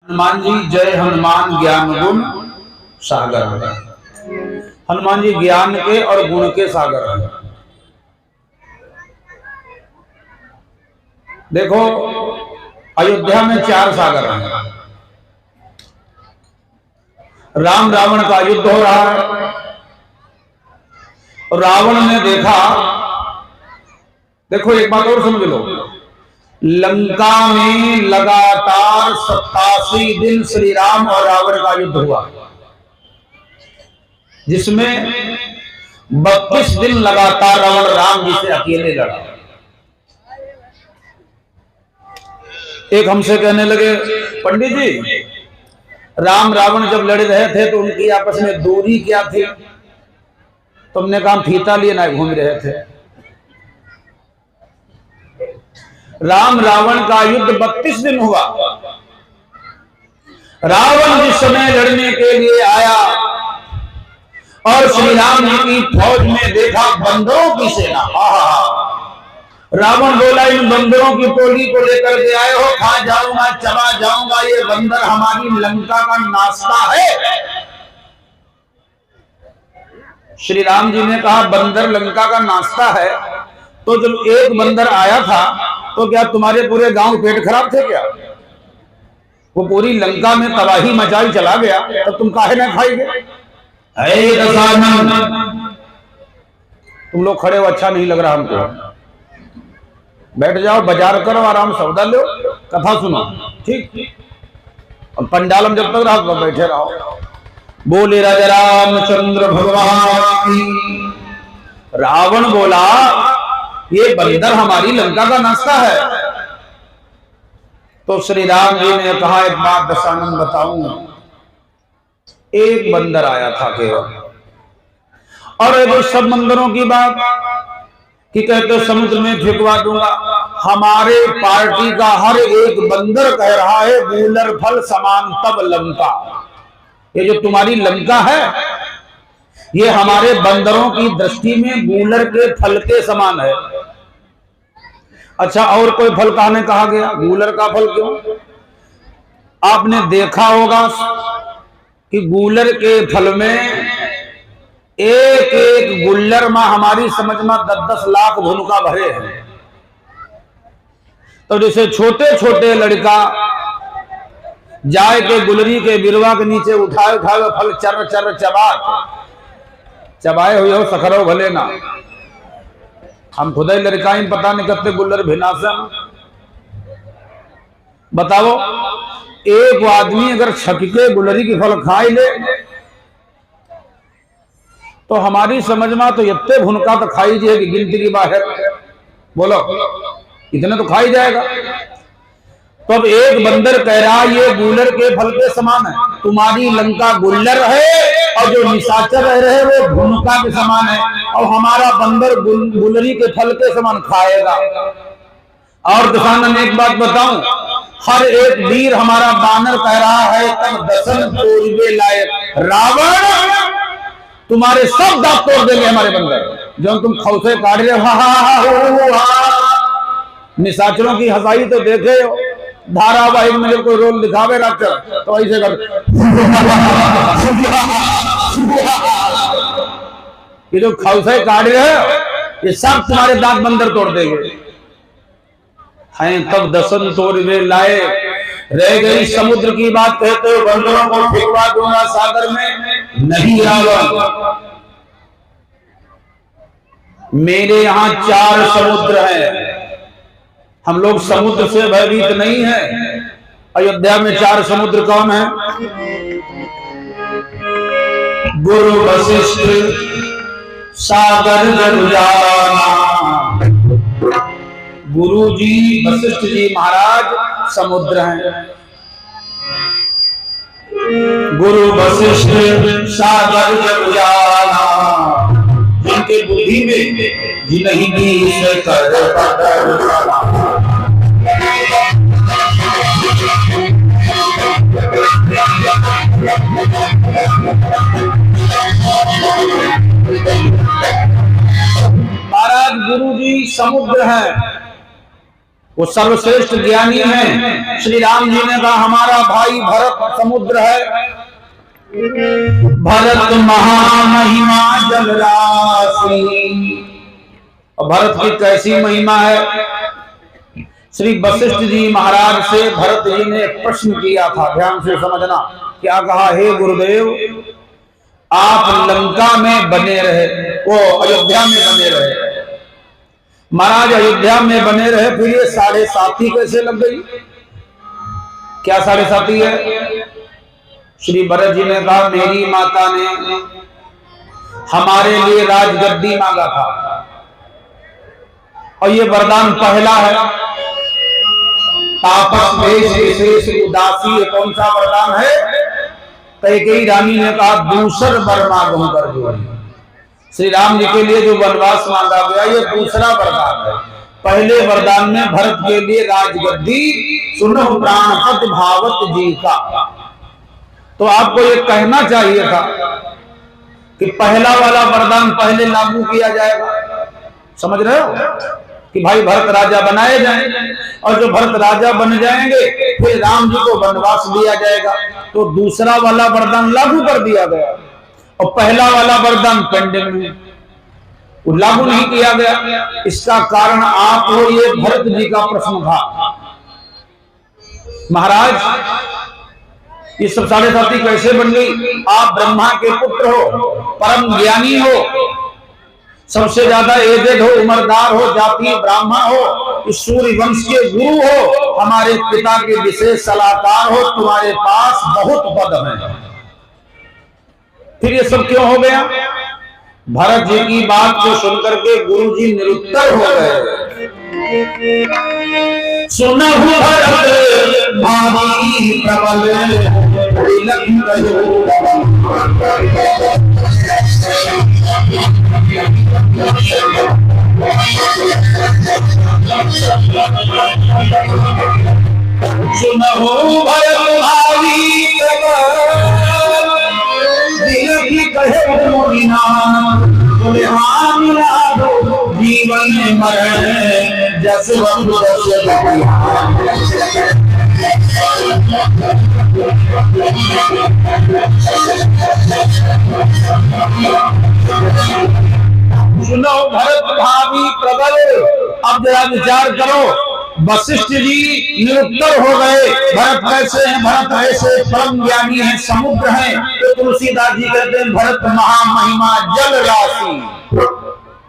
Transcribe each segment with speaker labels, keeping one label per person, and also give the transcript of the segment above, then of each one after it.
Speaker 1: हनुमान जी जय हनुमान ज्ञान गुण सागर। हनुमान जी ज्ञान के और गुण के सागर हैं। देखो अयोध्या में 4 सागर हैं। राम रावण का युद्ध हो रहा है। रावण ने देखा, देखो एक बात और समझ लो, लंका में लगातार 87 दिन श्री राम और रावण का युद्ध हुआ, जिसमें 32 दिन लगातार रावण राम जी से अकेले लड़ा। एक हमसे कहने लगे, पंडित जी राम रावण जब लड़ रहे थे तो उनकी आपस में दूरी क्या थी? तुमने कहा फीता लिए ना घूम रहे थे। राम रावण का युद्ध 32 दिन हुआ। रावण जिस समय लड़ने के लिए आया और श्री राम जी की फौज में देखा बंदरों की सेना, रावण बोला इन बंदरों की टोली को लेकर के आए हो, खा जाऊंगा चबा जाऊंगा, ये बंदर हमारी लंका का नाश्ता है। श्री राम जी ने कहा बंदर लंका का नाश्ता है, तो जब एक बंदर आया था तो क्या तुम्हारे पूरे गांव पेट खराब थे क्या? वो पूरी लंका में तबाही मचाई चला गया, तो तुम काहे ना खाएंगे? तुम लोग खड़े हो, अच्छा नहीं लग रहा हमको। बैठ जाओ, बाजार करो, आराम सौदा लो, कथा सुनो, ठीक? और पंडालम जब तक रहो तो बैठे रहो। बोले राजा रामचंद्र भगवान की। रावण बोला ये बंदर हमारी लंका का नाश्ता है। तो श्री राम जी ने कहा एक बात दशानंद बताऊं, एक बंदर आया था केवल, और ये सब बंदरों की बात कि कहते समुद्र में फेंकवा दूंगा। हमारे पार्टी का हर एक बंदर कह रहा है गूलर फल समान तब लंका। ये जो तुम्हारी लंका है ये हमारे बंदरों की दृष्टि में गूलर के फल के समान है। अच्छा, और कोई फल कहने कहा गया? गूलर का फल क्यों? आपने देखा होगा कि गूलर के फल में एक एक गुल्लर में हमारी समझ में 10-10 लाख भुनका भरे हैं। तो जैसे छोटे छोटे लड़का जाए के गुलरी के बिरवा के नीचे उठाए उठाए फल चर चर चबाए हुए हो सखरो भले ना। हम खुद ही लड़काई पता नहीं करते गुल्लर भिनासन। बताओ, एक आदमी अगर छक के गुलरी की फल खाई ले तो हमारी समझ में तो इतने भुनका तो खाई जाएगी गिनती की बाहर। बोलो, इतने तो खाई जाएगा। तो अब एक बंदर कह रहा ये गूलर के फल के समान है। तुम्हारी लंका गुल्लर है और जो निशाचर रह रहे वो भुनका के समान है, और हमारा बंदर गुलरी के फल के समान खाएगा। और दशानंद एक बात बताऊं, हर एक वीर हमारा बानर कह रहा है तब दसन तोड़वे लायक। रावण तुम्हारे सब दांत तोड़ देंगे हमारे बंदर, जो तुम खौसे काट रहे हो। निशाचरों की हंसाई तो देखे हो, धारावाहिक में जब कोई रोल दिखावे राक्षस तो ऐसे कर ये जो खौसे काट रहे हो ये सब तुम्हारे दांत बंदर तोड़ देंगे। हैं तब दसन तोड़वे लाए। रह गई समुद्र की बात, कहते हो बंदरों को फेंकवा दूंगा सागर में। नहीं रावण, मेरे यहाँ 4 समुद्र हैं। हम लोग समुद्र से भयभीत नहीं है। अयोध्या में 4 समुद्र कौन है? गुरु वशिष्ठ सागर जरुजाना। गुरु जी वशिष्ठ जी महाराज समुद्र हैं। गुरु वशिष्ठ सागर जरुजाना, जिनके बुद्धि में जिनही से कर महाराज गुरु जी समुद्र हैं। वो सर्वश्रेष्ठ ज्ञानी है। श्री राम जी ने कहा हमारा भाई भरत समुद्र है, भरत महामहिमा जलराशि। और भरत की कैसी महिमा है। श्री वशिष्ठ जी महाराज से भरत जी ने एक प्रश्न किया था, ध्यान से समझना। क्या कहा? हे गुरुदेव, आप लंका में बने रहे, वो अयोध्या में बने रहे। महाराज अयोध्या में बने रहे, फिर ये 7.5 कैसे लग गई? क्या 7.5 है? श्री भरत जी ने कहा मेरी माता ने हमारे लिए राजगद्दी मांगा था और ये वरदान पहला है। तापस वेश विशेष उदासी, ये कौन सा वरदान है? कैकेयी रानी ने कहा दूसर वर मांगो कर जो। श्री राम जी के लिए जो वनवास मांगा गया ये दूसरा वरदान है। पहले वरदान में भरत के लिए राजगद्दी, सुनो प्राणपत भावत जी का। तो आपको ये कहना चाहिए था कि पहला वाला वरदान पहले लागू किया जाएगा। समझ रहे हो कि भाई भरत राजा बनाए जाएं, और जो भरत राजा बन जाएंगे फिर राम जी को वनवास दिया जाएगा। तो दूसरा वाला वरदान लागू कर दिया गया और पहला वाला वरदान पेंडिंग में, वो लागू नहीं किया गया। इसका कारण आप हो, ये भरत जी का प्रश्न था। महाराज ये सब 7.5 कैसे बन गई? आप ब्रह्मा के पुत्र हो, परम ज्ञानी हो, सबसे ज्यादा एजेड हो, उम्रदार हो, जाति ब्राह्मण हो, सूर्य वंश के गुरु हो, हमारे पिता के विशेष सलाहकार हो, तुम्हारे पास बहुत पद है। फिर ये सब क्यों हो गया? भरत जी की बात को सुनकर के गुरु जी निरुत्तर हो गए। सुनहु भरत भारी प्रबल सुनहु भरत भारी प्रबल कहे मोहिना, जीवन में मरण जस सुनो भरत भावी प्रबल। अब जरा विचार करो, वशिष्ठ जी निरुत्तर हो गए। भरत कैसे हैं? भरत ऐसे परम ज्ञानी हैं, समुद्र हैं। तो तुलसीदास जी कहते हैं भरत महामहिमा जल राशि।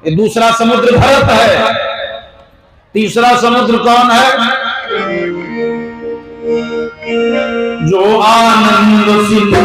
Speaker 1: ये दूसरा समुद्र भरत है। तीसरा समुद्र कौन है? जो आनंद सिंधु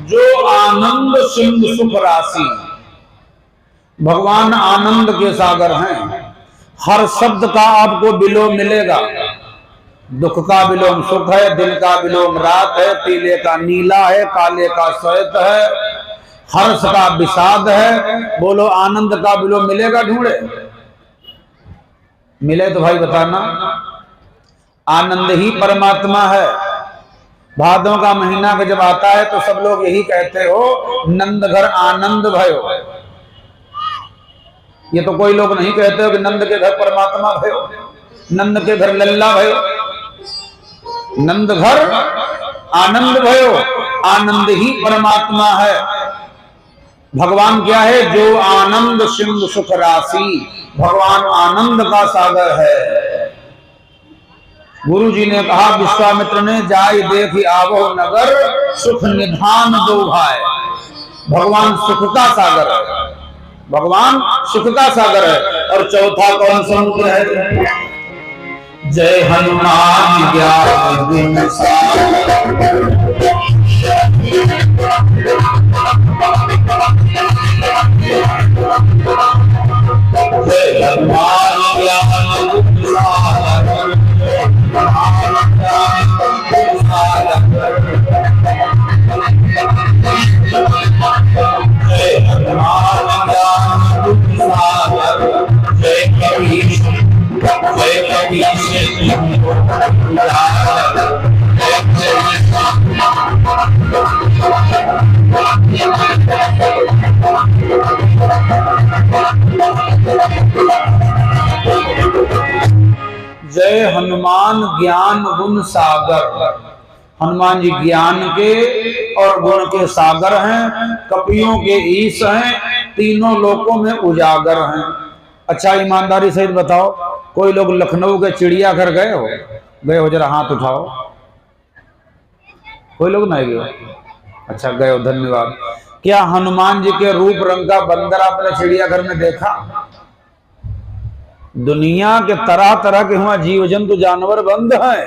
Speaker 1: जो आनंद सिंधु सुख राशि। भगवान आनंद के सागर हैं। हर शब्द का आपको विलोम मिलेगा। दुख का विलोम सुख है, दिन का विलोम रात है, पीले का नीला है, काले का श्वेत है, हर्ष का विषाद है। बोलो आनंद का विलोम मिलेगा? ढूंढे मिले तो भाई बताना। आनंद ही परमात्मा है। भादों का महीना का जब आता है तो सब लोग यही कहते हो नंद घर आनंद भयो। ये तो कोई लोग नहीं कहते हो कि नंद के घर परमात्मा भयो, नंद के घर लल्ला भयो। नंद घर आनंद भयो, आनंद ही परमात्मा है। भगवान क्या है? जो आनंद सिंधु सुख राशि। भगवान आनंद का सागर है। गुरु जी ने कहा विश्वामित्र ने जाय देखी आवो नगर, सुख निधान दो भाई। भगवान सुख का सागर है। भगवान सुख का सागर है। और चौथा कौन समुद्र है? जय हनुमान ज्ञान गुण सागर। जय हनुमान जय हनुमान ज्ञान गुण सागर। हनुमान जी ज्ञान के और गुण के सागर हैं, कपियों के ईश हैं, तीनों लोकों में उजागर हैं। अच्छा ईमानदारी सहित बताओ, कोई लोग लखनऊ के चिड़ियाघर गए हो? जरा हाथ उठाओ। कोई लोग नहीं गए? अच्छा गए हो, धन्यवाद। क्या हनुमान जी के रूप रंग का बंदर आपने चिड़ियाघर में देखा? दुनिया के तरह तरह के वहां जीव जंतु जानवर बंद हैं,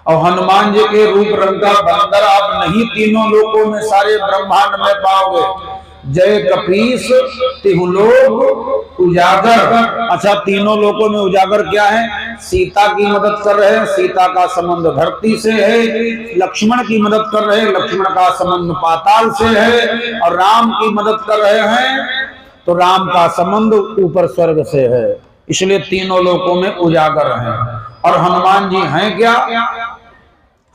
Speaker 1: और हनुमान जी के रूप रंग का बंदर आप नहीं तीनों लोकों में सारे ब्रह्मांड में पाओगे। जय कपीस तिहु लोक उजागर। अच्छा तीनों लोकों में उजागर क्या है? सीता की मदद कर रहे हैं, सीता का संबंध धरती से है। लक्ष्मण की मदद कर रहे हैं, लक्ष्मण का संबंध पाताल से है। और राम की मदद कर रहे हैं तो राम का संबंध ऊपर स्वर्ग से है। इसलिए तीनों लोकों में उजागर हैं। और हनुमान जी हैं क्या?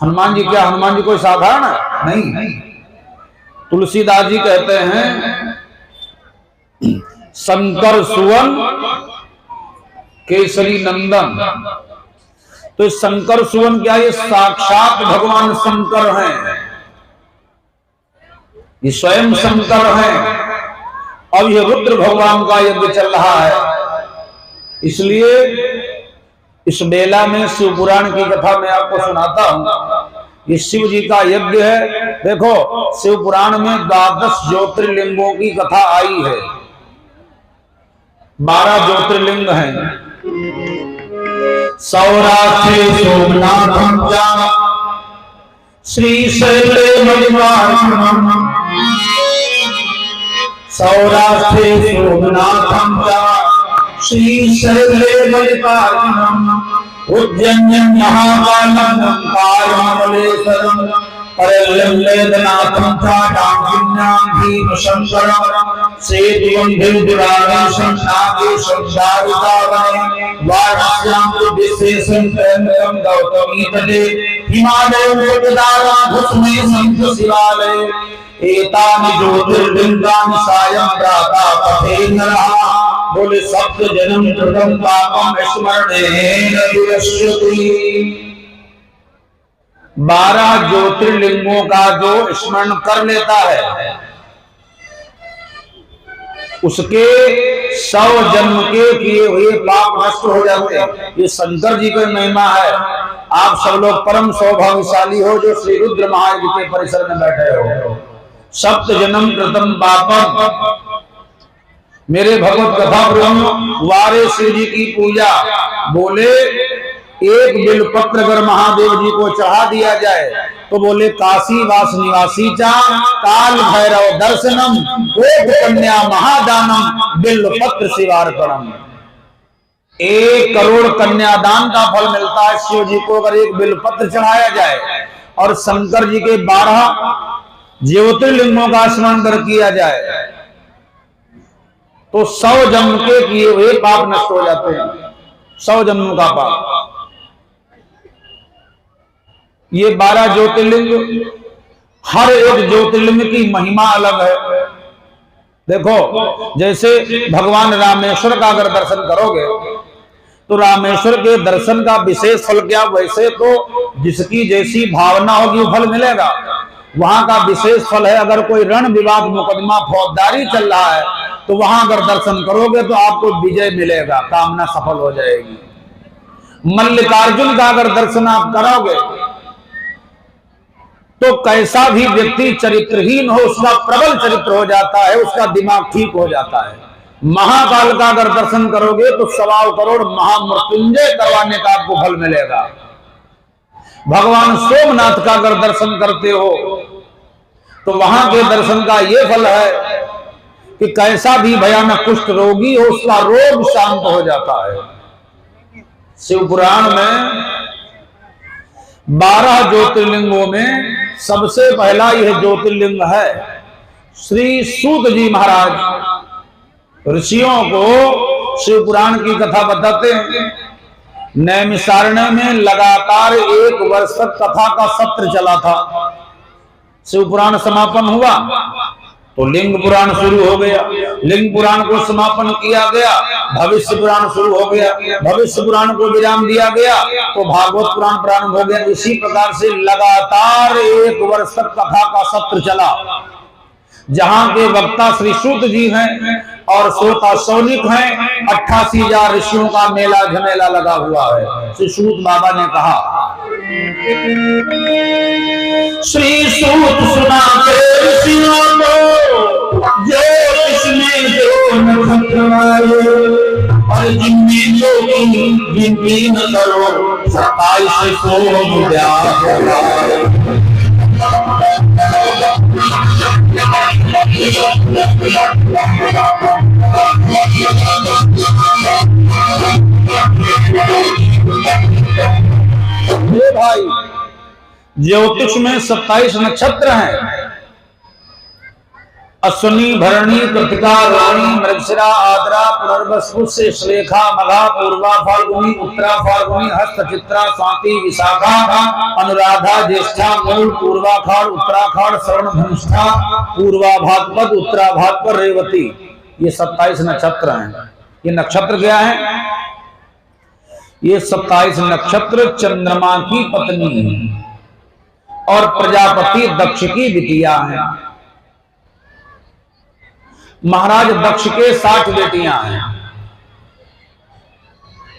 Speaker 1: हनुमान जी क्या? हनुमान जी कोई साधारण है? नहीं। तुलसीदास जी कहते हैं शंकर सुवन केसरी नंदन। तो शंकर सुवन क्या? ये साक्षात भगवान शंकर हैं, ये स्वयं शंकर हैं। अब ये रुद्र भगवान का यज्ञ चल रहा है, इसलिए इस बेला में शिव पुराण की कथा मैं आपको सुनाता हूं। ये शिव जी का यज्ञ है। देखो शिव पुराण में 12 ज्योतिर्लिंगों की कथा आई है। 12 ज्योतिर्लिंग हैं। सौराष्ट्रे सोमनाथम च श्रीशैले मणिवासनम। सौराष्ट्रे सोमनाथम च श्रीशैले मणिवासनम। उज्जैन्यं महाकालं ओंकारमलेश्वरं। परल्लम्बेदनाथं च डाकिन्यां भीमशंकरं। सेतुवन्धिर्दिवामेशं नागेशं दारुकावने। वाराणस्यां तु विशेषं त्र्यम्बकं गौतमीतटे। हिमालयं जगदाराधुस्मे सन्त शिवालये। एतानि ज्योतिर्लिंगानि सायं प्रातः पठेत् नरः। बोले सप्त जन्म कृतं पापं स्मरणेन विनश्यति। 12 ज्योतिर्लिंगों का जो स्मरण कर लेता है उसके 100 जन्म के किए हुए पाप नष्ट हो जाते हैं। ये शंकर जी की महिमा है। आप सब लोग परम सौभाग्यशाली हो जो श्री रुद्र महाराज के परिसर में बैठे हो। सप्त जन्म कृतं पापम। मेरे भगवत कथा प्रेमी वारे शिव जी की पूजा। बोले एक बिलपत्र अगर महादेव जी को चढ़ा दिया जाए तो बोले काशी वास निवासी चा काल भैरव दर्शनम कोट कन्या महादानम बिलपत्र शिवार्पणम। 1 करोड़ कन्यादान का फल मिलता है शिव जी को अगर एक बिलपत्र चढ़ाया जाए। और शंकर जी के 12 ज्योतिर्लिंगों का स्मरण कर किया जाए तो 100 जन्म के किए हुए पाप नष्ट हो जाते हैं। 100 जन्मों का पाप। ये 12 ज्योतिर्लिंग, हर एक ज्योतिर्लिंग की महिमा अलग है। देखो जैसे भगवान रामेश्वर का अगर दर्शन करोगे तो रामेश्वर के दर्शन का विशेष फल क्या? वैसे तो जिसकी जैसी भावना होगी वो फल मिलेगा। वहां का विशेष फल है अगर कोई रण विवाद मुकदमा फौजदारी चल रहा है तो वहां अगर दर्शन करोगे तो आपको विजय मिलेगा, कामना सफल हो जाएगी। मल्लिकार्जुन का अगर दर्शन आप करोगे तो कैसा भी व्यक्ति चरित्रहीन हो उसका प्रबल चरित्र हो जाता है, उसका दिमाग ठीक हो जाता है। महाकाल का अगर दर्शन करोगे तो 1.25 करोड़ महामृत्युंजय करवाने का आपको फल मिलेगा। भगवान सोमनाथ का अगर दर्शन करते हो तो वहां के दर्शन का यह फल है कि कैसा भी भयानक कुष्ठ रोगी हो उसका रोग शांत हो जाता है। शिव पुराण में 12 ज्योतिर्लिंगों में सबसे पहला यह ज्योतिर्लिंग है। श्री सूत जी महाराज ऋषियों को शिव पुराण की कथा बताते हैं। नैमिषारण्य में लगातार 1 वर्ष तक कथा का सत्र चला था। शिव पुराण समापन हुआ तो लिंग पुराण शुरू हो गया, लिंग पुराण को समापन किया गया, भविष्य पुराण शुरू हो गया, भविष्य पुराण को विराम दिया गया तो भागवत पुराण प्रारंभ हो गया। इसी प्रकार से लगातार 1 वर्ष तक कथा का सत्र चला, जहां के वक्ता श्री सूत जी हैं और श्रोता सौनिक हैं। 88,000 ऋषियों का मेला झमेला लगा हुआ है। श्री सूत बाबा ने कहा, श्री सूत सुनाते ऋषियों को जो इसमें जो नक्षत्र आए और जिनमें जो गिनती न करो 27 सोम भाई, ज्योतिष में 27 नक्षत्र हैं। अश्विनी, भरणी, कृतिका, रोहिणी, मृगशिरा, आद्रा, पुनर्वसु, पुष्य, श्लेखा, मघा, पूर्वा, फाल्गुनी, उत्तरा, फाल्गुनी, हस्त, चित्रा, स्वाति, विशाखा, अनुराधा, ज्येष्ठा, मूल, पूर्वाखाड़, उत्तराखाड़, श्रवण, धनिष्ठा, पूर्वा भाद्रपद, उत्तरा भाद्रपद, रेवती। ये 27 नक्षत्र हैं। ये नक्षत्र क्या है? ये 27 नक्षत्र चंद्रमा की पत्नी है और प्रजापति दक्ष की बिटिया है। महाराज दक्ष के 60 बेटियां हैं।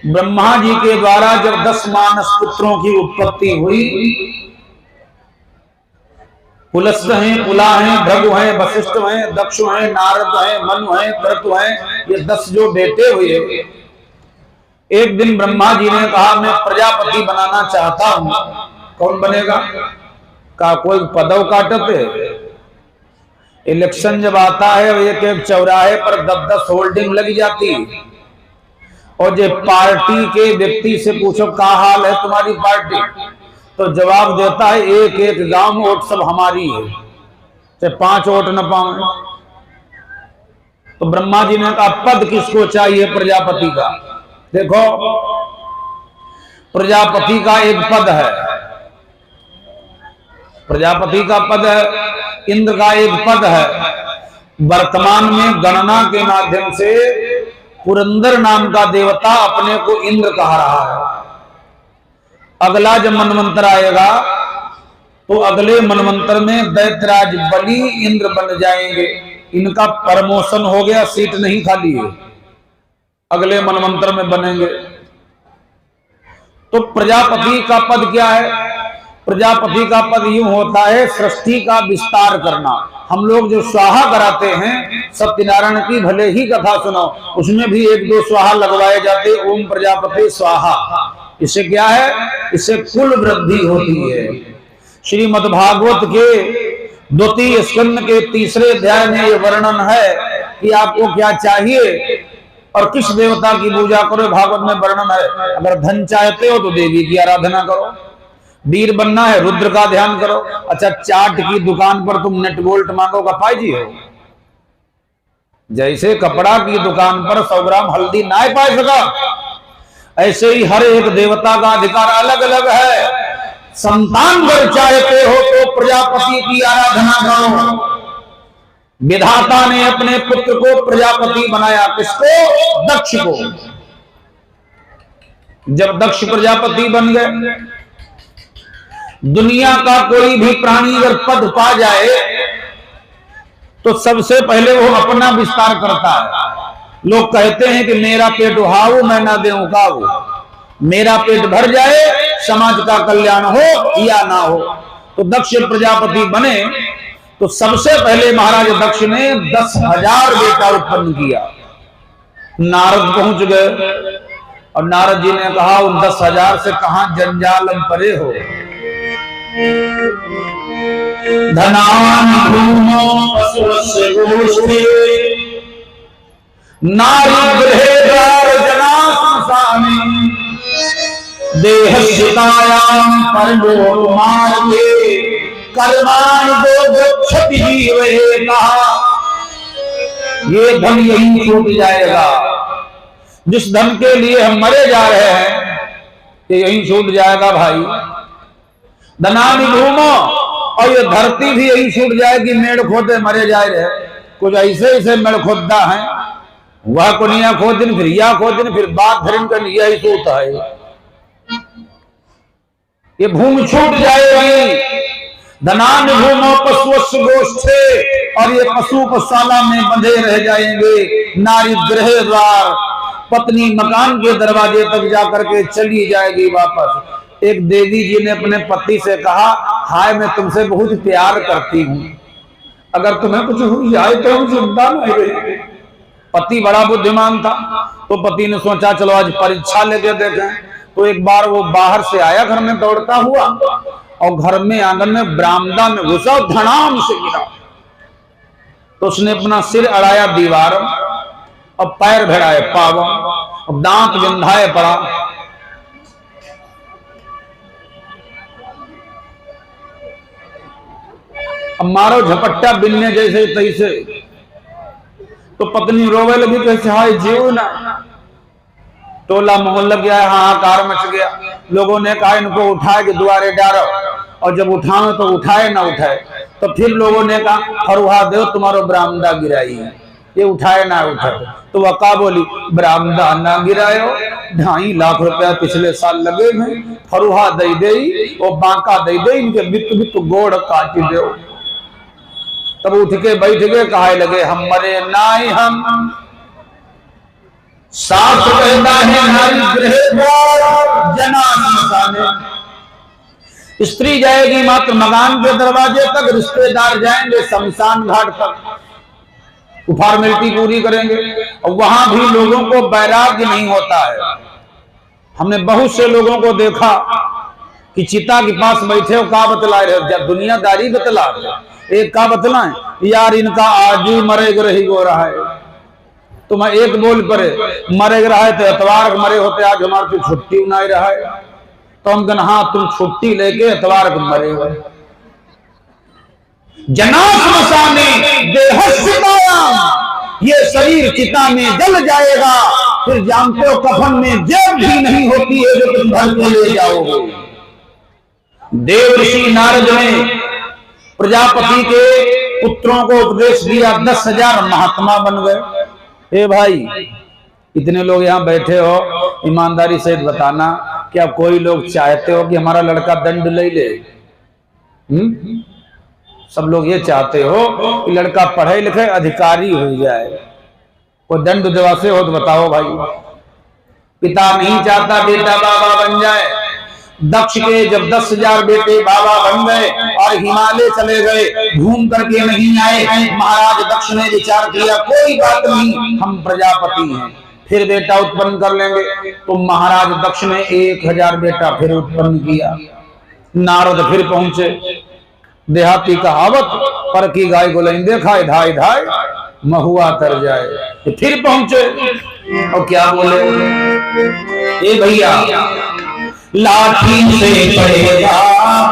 Speaker 1: ब्रह्मा जी के द्वारा जब 10 मानस पुत्रों की उत्पत्ति हुई, पुलस्त्य हैं, पुला हैं, भृगु हैं, वशिष्ठ हैं, दक्ष हैं, नारद हैं, मनु हैं, क्रतु हैं, ये 10 जो बेटे हुए। एक दिन ब्रह्मा जी ने कहा, मैं प्रजापति बनाना चाहता हूं। कौन बनेगा? का कोई पदव काटते। इलेक्शन जब आता है, एक एक चौराहे पर 10-10 होल्डिंग लगी जाती, और जो पार्टी के व्यक्ति से पूछो क्या हाल है तुम्हारी पार्टी, तो जवाब देता है एक एक गांव में वोट सब हमारी है, चाहे 5 वोट न पाए। तो ब्रह्मा जी ने कहा पद किसको चाहिए? प्रजापति का। देखो, प्रजापति का एक पद है, प्रजापति का पद है, इंद्र का एक पद है। वर्तमान में गणना के माध्यम से पुरंदर नाम का देवता अपने को इंद्र कहा रहा है। अगला जब मनवंतर आएगा तो अगले मनवंतर में दैत्यराज बलि इंद्र बन जाएंगे। इनका प्रमोशन हो गया, सीट नहीं खाली है, अगले मनवंतर में बनेंगे। तो प्रजापति का पद क्या है? प्रजापति का पद यूं होता है, सृष्टि का विस्तार करना। हम लोग जो स्वाहा कराते हैं, सत्यनारायण की भले ही कथा सुनो, उसमें भी 1-2 स्वाहा लगवाए जाते, ओम प्रजापति स्वाहा। इससे क्या है? इससे कुल वृद्धि होती है। श्रीमद् भागवत के 2 स्कंद के 3 अध्याय में ये वर्णन है कि आपको क्या चाहिए और किस देवता की पूजा करो। भागवत में वर्णन है, अगर धन चाहते हो तो देवी की आराधना करो, वीर बनना है रुद्र का ध्यान करो। अच्छा, चाट की दुकान पर तुम नेट बोल्ट मांगोगा, पाई हो। जैसे कपड़ा की दुकान पर 100 ग्राम हल्दी ना पाई सका, ऐसे ही हर एक देवता का अधिकार अलग अलग है। संतान अगर चाहते हो तो प्रजापति की आराधना करो। विधाता ने अपने पुत्र को प्रजापति बनाया, किसको? दक्ष को। जब दक्ष प्रजापति बन गए, दुनिया का कोई भी प्राणी अगर पद पा जाए तो सबसे पहले वो अपना विस्तार करता है। लोग कहते हैं कि मेरा पेट उहाऊ मैं ना देऊं काऊ, मेरा पेट भर जाए समाज का कल्याण हो या ना हो। तो दक्ष प्रजापति बने तो सबसे पहले महाराज दक्ष ने 10,000 बेटा उत्पन्न किया। नारद पहुंच गए और नारद जी ने कहा उन 10,000 से कहां जंजालम परे हो। धनान भूमो पशुस्य गोष्ठी नारी गृहेदार जनासंसानि देहस्यतायां परलोक मार्गे कर्माणि गच्छति जीवे। कहा ये धन यही छूट जाएगा। जिस धन के लिए हम मरे जा रहे हैं ये यहीं छूट जाएगा भाई। दनामी घूमो, और ये धरती भी यही छूट जाएगी, मेड़ खोदे मरे जाए रहे। कुछ ऐसे ऐसे मेड़ खोदा है, वह कुनिया खोदिन फिर या खोदिन फिर बात धरिन कर यही सूत है। ये भूमि छूट जाएगी। धनान भूमो पशु गोष्ठे, और ये पशु पशाला में बंधे रह जाएंगे। नारी गृहद्वार, पत्नी मकान के दरवाजे तक जाकर के चली जाएगी वापस। एक देवी जी ने अपने पति से कहा, हाय मैं तुमसे बहुत प्यार करती हूँ, अगर तुम्हें कुछ हुई जाए तो हम जिंदा नहीं रहेंगे। पति बड़ा बुद्धिमान था, तो पति ने सोचा चलो आज परीक्षा लेके देखें। तो एक बार वो बाहर से आया घर में दौड़ता हुआ, और घर में आंगन में बरामदा में घुसा और धड़ाम से गिरा। तो उसने अपना सिर अड़ाया दीवार, और पैर भिड़ाए पावों, और दांत विंधाए पड़ा। अब मारो झपट्टा बिलने जैसे तैसे। तो पत्नी रोवे लगी, कैसे हाय जीव ना। टोला मोहल्ला गया, हाहाकार मच गया। लोगों ने कहा इनको उठाए के द्वारे डारो, और जब उठाओ तो उठाए ना उठाए। तो फिर लोगों ने कहा फरुहा दो तुम्हारो बरामदा गिराई है, ये उठाए ना उठाए। तो वह का बोली, बरामदा ना गिरायो, 2.5 लाख रुपया पिछले साल लगे हैं, फरुहा दे दे और बांका दे दे, इनके बित बित गोड़ काट दो। तब उठ के बैठ गए, कहा लगे हम मरे नाई, हम सास कहता है नारी गृहद्वार जनाने। स्त्री जाएगी मात्र मकान के दरवाजे तक, रिश्तेदार जाएंगे शमशान घाट तक, फॉर्मेलिटी पूरी करेंगे। और वहां भी लोगों को वैराग्य नहीं होता है। हमने बहुत से लोगों को देखा कि चिता के पास बैठे हो, का बतला रहे, जब दुनियादारी बतला रहे। एक का बतलाएं, यार इनका आज ही मरेग रही गो रहा है। तो मैं एक बोल परे मरेग रहा है, तो एतवार मरे होते, आज हमारे तो छुट्टी नहीं रहा है। तो हम कहना हाँ तुम छुट्टी लेके एतवार को मरे हुए। जनाने ये शरीर चिता में जल जाएगा, फिर जानते हो कफन में जेब भी नहीं होती है जो तुम घर में ले जाओगे। देव ऋषि नारद ने प्रजापति के पुत्रों को उपदेश दिया, 10,000 महात्मा बन गए। ए भाई इतने लोग यहाँ बैठे हो, ईमानदारी से बताना, क्या कोई लोग चाहते हो कि हमारा लड़का दंड ले ले? सब लोग ये चाहते हो कि लड़का पढ़े लिखे अधिकारी हो जाए, कोई दंड दिवासे हो तो बताओ भाई। पिता नहीं चाहता बेटा बाबा बन जाए। दक्ष के जब 10,000 बेटे बाबा बन गए और हिमालय चले गए, घूम करके नहीं आए, महाराज दक्ष ने विचार किया कोई बात नहीं, हम प्रजापति हैं, फिर बेटा उत्पन्न कर लेंगे। तो महाराज दक्ष ने 1,000 बेटा फिर उत्पन्न किया। नारद फिर पहुंचे, देहाती कहावत, पर की गाय गोलेंदे खाए धाय धाय महुआ तर जाए। तो फिर पहुंचे और क्या बोले, ए भैया लाठी से पड़ेगा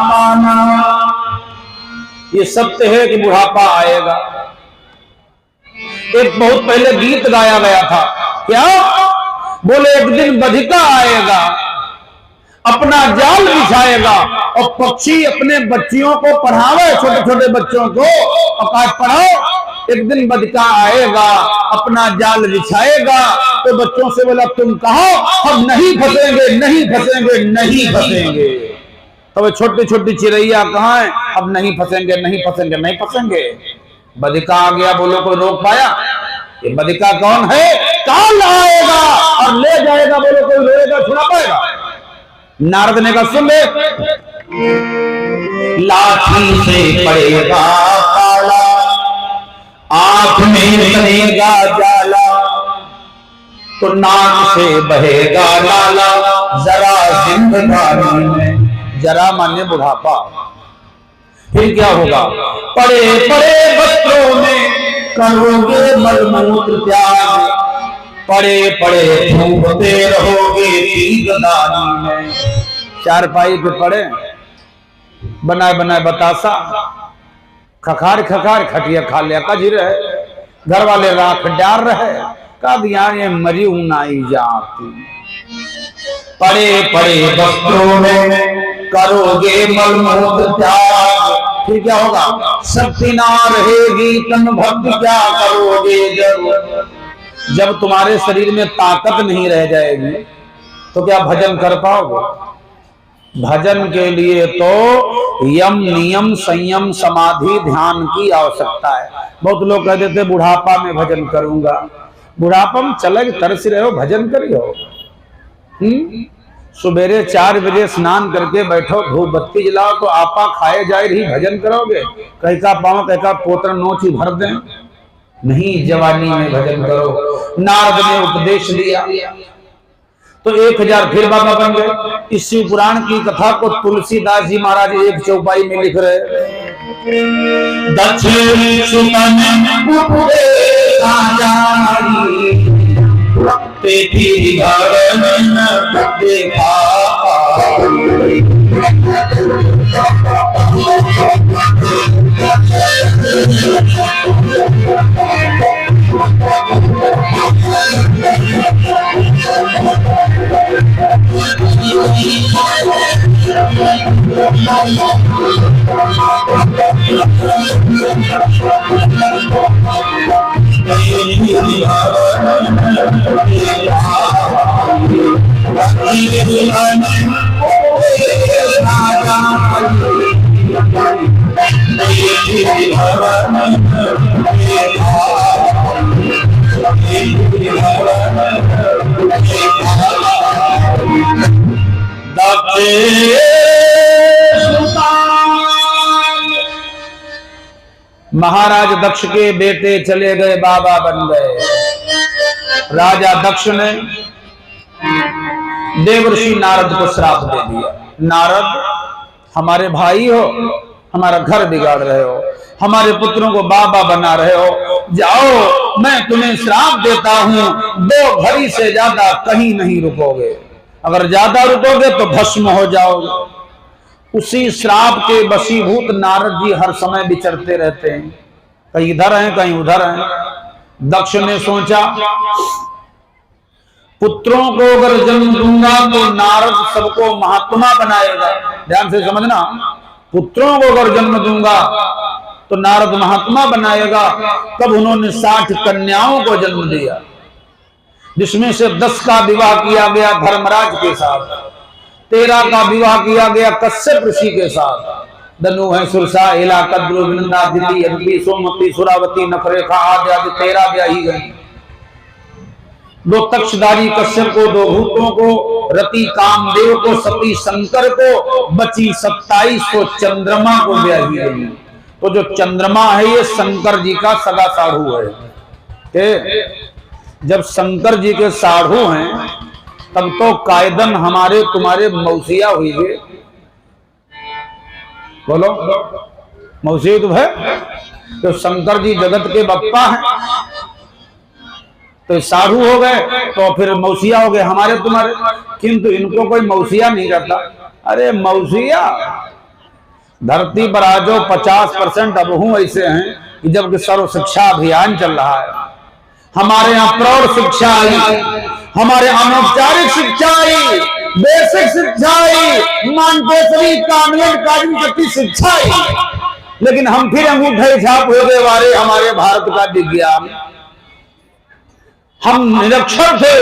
Speaker 1: पाना, ये सत्य है कि बुढ़ापा आएगा। एक बहुत पहले गीत गाया गया था, क्या बोले, एक दिन बधिका आएगा अपना जाल बिछाएगा, और पक्षी अपने बच्चियों को पढ़ावे, छोटे छोटे बच्चों को, और पढ़ाओ, एक दिन बधिका आएगा अपना जाल बिछाएगा। तो बच्चों से बोला तुम कहो हम नहीं फंसेंगे, नहीं फंसेंगे, नहीं फंसेंगे। तो वे छोटी छोटी चिड़ैया कहाँ है, अब नहीं फंसेंगे, नहीं फंसेंगे, नहीं फंसेंगे। बधिका आ गया, बोलो कोई रोक पाया? ये बधिका कौन है? काल आएगा और ले जाएगा, बोलो कोई रोएगा, छुड़ा पाएगा? नारद ने कहा सुन ले, लाठी से पड़ेगा काला, आंख में बनेगा जाला, तो नाक से बहेगा लाला, जरा जिंदगानी में, जरा माने बुढ़ापा। फिर क्या होगा, पड़े पड़े वस्त्रों में करोगे मलमूत्र त्याग, पड़े पड़े घूमते रहोगे दीगदानी में। चारपाई पे पड़े, बनाए बनाए बतासा, खखार खखार खटिया खा लिया कजी रहे, घर वाले राख डार रहे, कद यहाँ ये मरी उनाई जाती। पड़े पड़े वस्त्रों में करोगे मलमूत्र त्याग, फिर क्या होगा? शक्ति ना रहेगी तन भक्ति क्या करोगे? जब तुम्हारे शरीर में ताकत नहीं रह जाएगी तो क्या भजन कर पाओगे? भजन के लिए तो यम नियम संयम समाधि ध्यान की आवश्यकता है। बहुत लोग कह देते बुढ़ापा में भजन करूंगा। बुढ़ापा में चले तरस रहे हो, भजन करियो। सुबेरे 4 बजे स्नान करके बैठो, धूप बत्ती जलाओ तो आपा खाए जाए रही, भजन करोगे? कहीं का पाँव कहीं का पोत्र नोची भर दें? नहीं, जवानी में भजन करो। नारद ने उपदेश दिया तो 1000 फिर बाबा बन गए। इस शिव पुराण की कथा को तुलसीदास जी महाराज एक चौपाई में लिख रहे। दक्षिण सुमन देखा महाराज दक्ष के बेटे चले गए, बाबा बन गए। राजा दक्ष ने देवर्षि नारद को श्राप दे दिया। नारद, हमारे भाई हो, हमारा घर बिगाड़ रहे हो, हमारे पुत्रों को बाबा बना रहे हो, जाओ मैं तुम्हें श्राप देता हूं, 2 घड़ी से ज्यादा कहीं नहीं रुकोगे। अगर ज्यादा रुकोगे तो भस्म हो जाओगे। उसी श्राप के वशीभूत नारद जी हर समय विचरते रहते हैं, कहीं इधर हैं कहीं उधर हैं। दक्ष ने सोचा पुत्रों को अगर जन्म दूंगा तो नारद सबको महात्मा बनाएगा। ध्यान से समझना, पुत्रों को अगर जन्म दूंगा तो नारद महात्मा बनाएगा। तब उन्होंने 60 कन्याओं को जन्म दिया, जिसमें से 10 का विवाह किया गया धर्मराज के साथ, 13 का विवाह किया गया कश्यप ऋषि के साथ। धनु है सुरसा एला कद्रु विनंदा दिति अदिति सोमवती सुरावती नखरेखा आदि 13 ब्याही गई। 2 तक्षधारी कश्यप को, 2 भूतों को, रति कामदेव को, सती शंकर को, बची 27 को चंद्रमा को ब्याही गई। तो जो चंद्रमा है ये शंकर जी का सगा साढ़ू है। जब शंकर जी के साढ़ू हैं तब तो कायदन हमारे तुम्हारे मौसिया हुई गए। बोलो, मौसी तो है, तो शंकर जी जगत के बप्पा हैं, तो साधु हो गए तो फिर मौसिया हो गए हमारे तुम्हारे। किंतु इनको कोई मौसिया नहीं करता। अरे मौसिया, धरती पर आज 50% अब हूं ऐसे हैं कि जबकि सर्व शिक्षा अभियान चल रहा है, हमारे यहाँ प्रौढ़ शिक्षा आई, हमारे अनौपचारिक शिक्षा आई, बेसिक शिक्षा आई, मानटेसरी कॉन्वेंट की शिक्षा आई, लेकिन हम फिर अंगूठे छाप हो गए वारे हमारे भारत का विज्ञान। हम निरक्षर थे,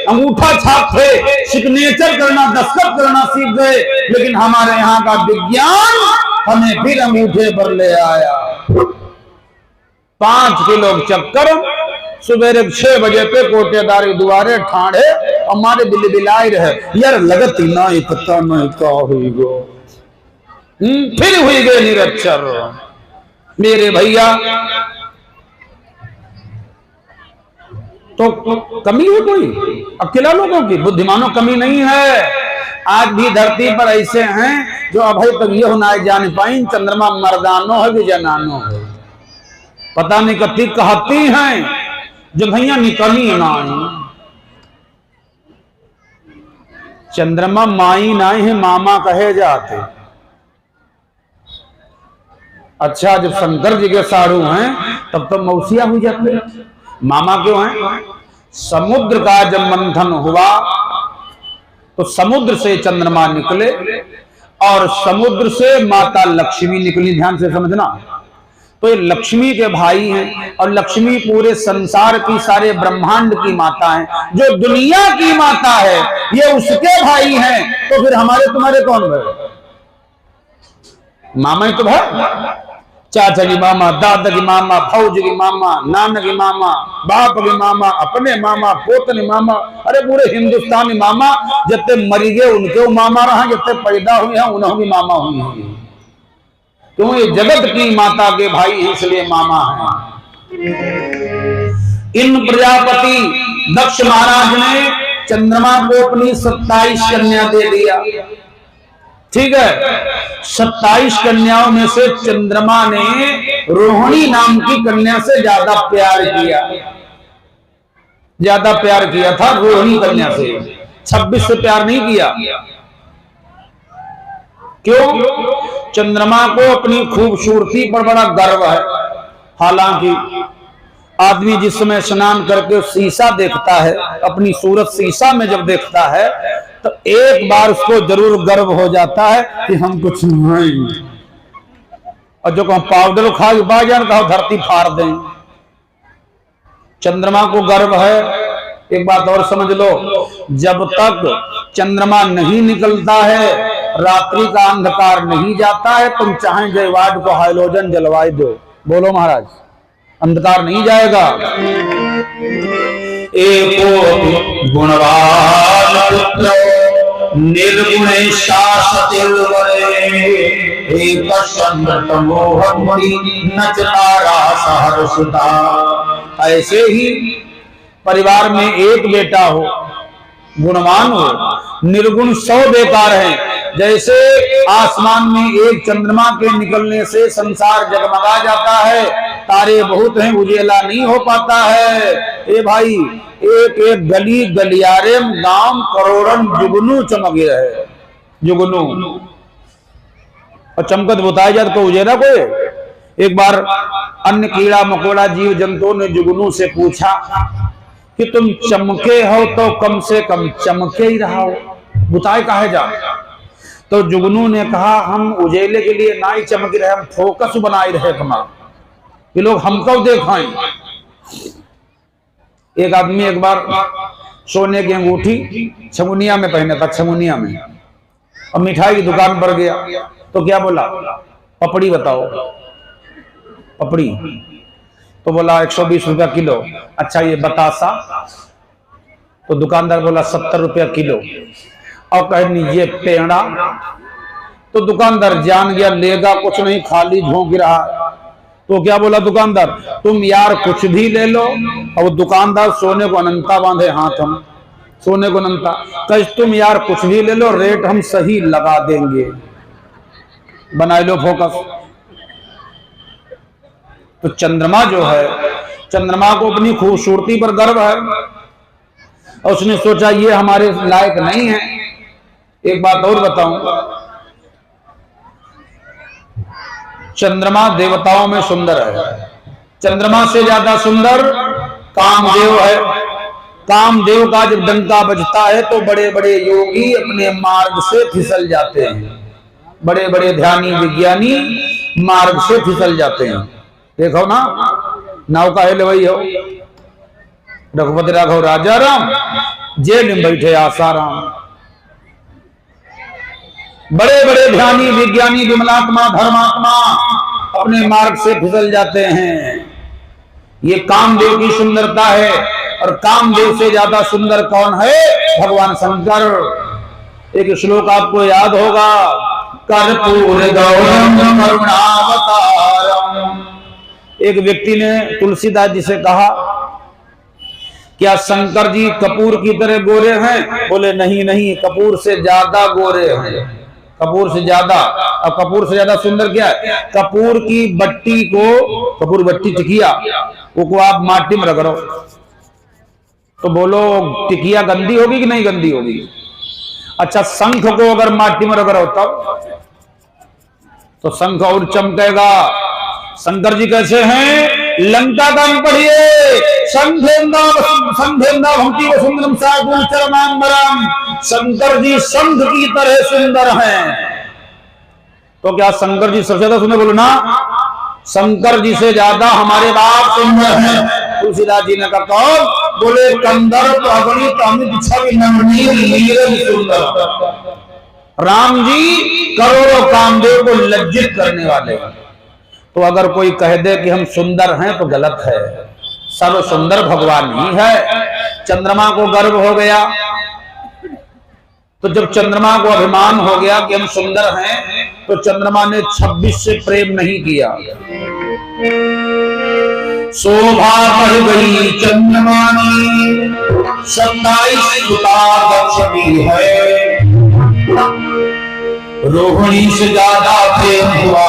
Speaker 1: अंगूठा छाप थे, सिग्नेचर करना दस्तखत करना सीख गए, लेकिन हमारे यहाँ का विज्ञान हमें फिर अंगूठे पर ले आया। 5 किलो चक्कर सुबेरे 6 बजे पे कोटेदारी दुआरे ठाणे हमारे बिल बिलाई रहे यार लगत ना पता नहीं का हुई गो। फिर हुई गए निरक्षर। मेरे भैया तो कमी है कोई? अकेला लोगों की, बुद्धिमानों कमी नहीं है। आज भी धरती पर ऐसे हैं जो अभी तक यह ना जान पाई चंद्रमा मर्दानो है कि जनानो है। पता नहीं कति कहती हैं जो भैया निकली ना चंद्रमा माई नाई है मामा कहे जाते। अच्छा, जब शंकर जी के साढ़ू हैं तब तो मौसिया हो जाते, मामा क्यों हैं? समुद्र का जब मंथन हुआ तो समुद्र से चंद्रमा निकले और समुद्र से माता लक्ष्मी निकली। ध्यान से समझना, तो ये लक्ष्मी के भाई हैं और लक्ष्मी पूरे संसार की, सारे ब्रह्मांड की माता है। जो दुनिया की माता है ये उसके भाई हैं, तो फिर हमारे तुम्हारे कौन भाई? मामा ही तो भाई, चाचा की मामा, दादा की मामा, फौज की मामा, नाना की मामा, बाप की मामा, अपने मामा, पोतने मामा, अरे पूरे हिंदुस्तानी मामा। जितने मरी गए उनके मामा रहा, जितने पैदा हुए हैं उन्होंने भी मामा हुई हैं। क्यों? ये जगत की माता के भाई हैं, इसलिए मामा है। इन प्रजापति दक्ष महाराज ने चंद्रमा को अपनी 27 कन्या दे दिया। ठीक है, 27 कन्याओं में से चंद्रमा ने रोहिणी नाम की कन्या से ज्यादा प्यार किया, ज्यादा प्यार किया था रोहिणी कन्या से, 26 से प्यार नहीं किया। क्यों? चंद्रमा को अपनी खूबसूरती पर बड़ा गर्व है। हालांकि आदमी जिस समय स्नान करके शीशा देखता है, अपनी सूरत शीशा में जब देखता है तो एक बार उसको जरूर गर्व हो जाता है कि हम कुछ नहीं। और जो कहीं पाउडर खा के बाहर जान कहा धरती फाड़ दें। चंद्रमा को गर्व है। एक बात और समझ लो, जब तक चंद्रमा नहीं निकलता है, रात्रि का अंधकार नहीं जाता है, तुम चाहें जयवाड को हाइड्रोजन जलवाई दो, बोलो महाराज, अंधकार नहीं जाएगा। एको गुणवान पुत्र निर्गुणे शासतिर्वरे एक नचतारा सहर्षिता। ऐसे ही परिवार में एक बेटा हो, गुणवान हो, निर्गुण 100 बेकार हैं। जैसे आसमान में एक चंद्रमा के निकलने से संसार जगमगा जाता है, तारे बहुत हैं, उजेला नहीं हो पाता है। ए भाई, एक एक गली गलियारे गांव करोड़न जुगनू चमक रहे, जुगनू। और चमकत बताया जाए तो उजेला कोई। एक बार अन्य कीड़ा मकोड़ा जीव जंतुओं ने जुगनू से पूछा कि तुम चमके हो तो कम से कम चमके ही रहा हो, बुताए काहे जा। तो जुगनू ने कहा हम उजेले के लिए ना ही चमक रहे, हम फोकस बनाए रहे अपना, ये लोग हमको देखाएं। एक आदमी एक बार सोने की अंगूठी छमुनिया में पहना था, छमुनिया में, और मिठाई की दुकान पर गया तो क्या बोला, पपड़ी बताओ, पपड़ी। तो बोला 120 रुपया किलो। अच्छा ये बतासा? तो दुकानदार बोला 70 रुपया किलो। और कह नीजिए पेड़ा। तो दुकानदार जान गया लेगा कुछ नहीं, खाली झोंक रहा। तो क्या बोला दुकानदार, तुम यार कुछ भी ले लो। और दुकानदार सोने को अनंता बांधे हाथ, हम सोने को अनंता, कह तुम यार कुछ भी ले लो, रेट हम सही लगा देंगे, बना लो फोकस। तो चंद्रमा जो है, चंद्रमा को अपनी खूबसूरती पर गर्व है और उसने सोचा ये हमारे लायक नहीं है। एक बात और बताऊं, चंद्रमा देवताओं में सुंदर है, चंद्रमा से ज्यादा सुंदर कामदेव है। कामदेव का जब डंका बजता है तो बड़े बड़े योगी अपने मार्ग से फिसल जाते हैं, बड़े बड़े ध्यानी विज्ञानी मार्ग से फिसल जाते हैं। देखो ना, नाव का हेल वही हो, रघुपति राघव राजा राम, जेल में बैठे आसाराम। बड़े बड़े ध्यानी विज्ञानी विमलात्मा धर्मात्मा अपने मार्ग से फिसल जाते हैं। ये कामदेव की सुंदरता है। और कामदेव से ज्यादा सुंदर कौन है? भगवान शंकर। एक श्लोक आपको याद होगा, कर्पूर गौरम करुणावतारम। एक व्यक्ति ने तुलसीदास जी से कहा, क्या शंकर जी कपूर की तरह गोरे हैं? बोले नहीं नहीं, कपूर से ज्यादा गोरे हैं, कपूर से ज्यादा। अब कपूर से ज्यादा सुंदर क्या है? कपूर की बट्टी को, कपूर बट्टी टिकिया, वो आप माटी में रगड़ो तो बोलो टिकिया गंदी होगी कि नहीं गंदी होगी? अच्छा, शंख को अगर माटी में रगड़ो तब तो शंख और चमकेगा। शंकर जी कैसे हैं? लंका का पढ़िए, संधेंदा भक्ति वसुंधरम सागुल चरणांबरम शंकर जी संत की तरह सुंदर हैं। तो क्या शंकर जी सबसे ज्यादा सुंदर? बोलो ना, शंकर जी से ज्यादा हमारे बाप सुंदर हैं। तुलसीदास जी ने कहा कौन? बोले कंदर्प अगणित अमित छवि नवनीत नीरज सुंदर। राम जी करोड़ों कामदेव को लज्जित करने वाले। तो अगर कोई कह दे कि हम सुंदर हैं तो गलत है। सर्व सुंदर भगवान ही है। चंद्रमा को गर्व हो गया, तो जब चंद्रमा को अभिमान हो गया कि हम सुंदर हैं, तो चंद्रमा ने 26 से प्रेम नहीं किया। शोभा बढ़ गई चंद्रमा की 27 दक्षिणी है। रोहिणी से ज्यादा प्रेम हुआ।